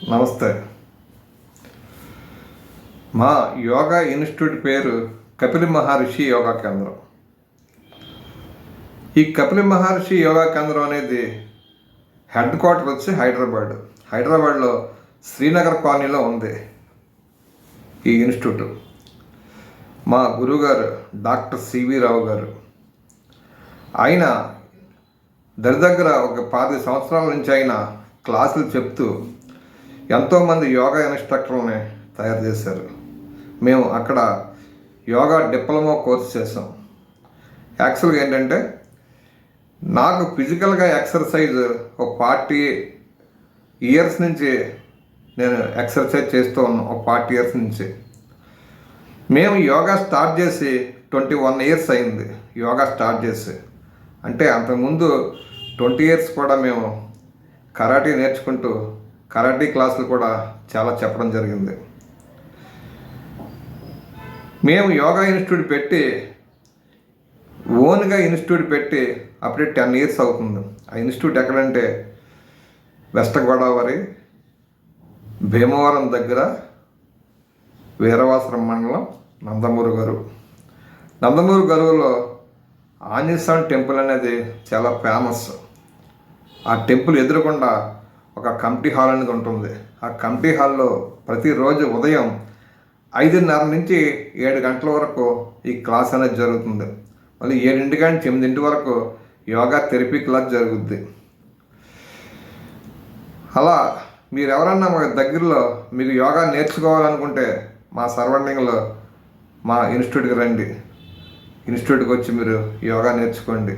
నమస్తే. మా యోగా ఇన్స్టిట్యూట్ పేరు కపిల మహర్షి యోగా కేంద్రం. ఈ కపిల మహర్షి యోగా కేంద్రం అనేది హెడ్ క్వార్టర్ వచ్చి హైదరాబాద్లో శ్రీనగర్ కాలనీలో ఉంది ఈ ఇన్స్టిట్యూట్. మా గురువుగారు డాక్టర్ సివి రావు గారు. ఆయన దగ్గర ఒక 10 సంవత్సరాల నుంచి ఆయన క్లాసులు చెప్తూ ఎంతోమంది యోగా ఇన్స్ట్రక్టర్లని తయారు చేశారు. మేము అక్కడ యోగా డిప్లొమా కోర్స్ చేసాం. యాక్చువల్గా ఏంటంటే నాకు ఫిజికల్గా ఎక్సర్సైజ్ ఒక 40 ఇయర్స్ నుంచి నేను ఎక్సర్సైజ్ చేస్తూ ఉన్నాను. ఒక 40 ఇయర్స్ నుంచి. మేము యోగా స్టార్ట్ చేసి 21 ఇయర్స్ అయింది. యోగా స్టార్ట్ చేసి అంటే అంతకుముందు 20 ఇయర్స్ కూడా మేము కరాటే నేర్చుకుంటూ కరాటే క్లాసులు కూడా చాలా చెప్పడం జరిగింది. మేము యోగా ఇన్స్టిట్యూట్ పెట్టి ఓన్గా ఇన్స్టిట్యూట్ పెట్టి అప్పుడే 10 ఇయర్స్ అవుతుంది. ఆ ఇన్స్టిట్యూట్ ఎక్కడంటే వెస్ట్ గోదావరి భీమవరం దగ్గర వీరవాసరం మండలం నందమూరు గరువులో ఆంజనేయ టెంపుల్ అనేది చాలా ఫేమస్. ఆ టెంపుల్ ఎదురుకుండా ఒక కమిటీ హాల్ అనేది ఉంటుంది. ఆ కమిటీ హాల్లో ప్రతిరోజు ఉదయం 5:30 నుంచి 7 గంటల వరకు ఈ క్లాస్ అనేది జరుగుతుంది. మళ్ళీ 7 నుంచి 8 వరకు యోగా థెరపీ క్లాస్ జరుగుద్ది. అలా మీరు ఎవరన్నా మా దగ్గరలో మీకు యోగా నేర్చుకోవాలనుకుంటే మా సరౌండింగ్లో మా ఇన్స్టిట్యూట్కి రండి. ఇన్స్టిట్యూట్కి వచ్చి మీరు యోగా నేర్చుకోండి.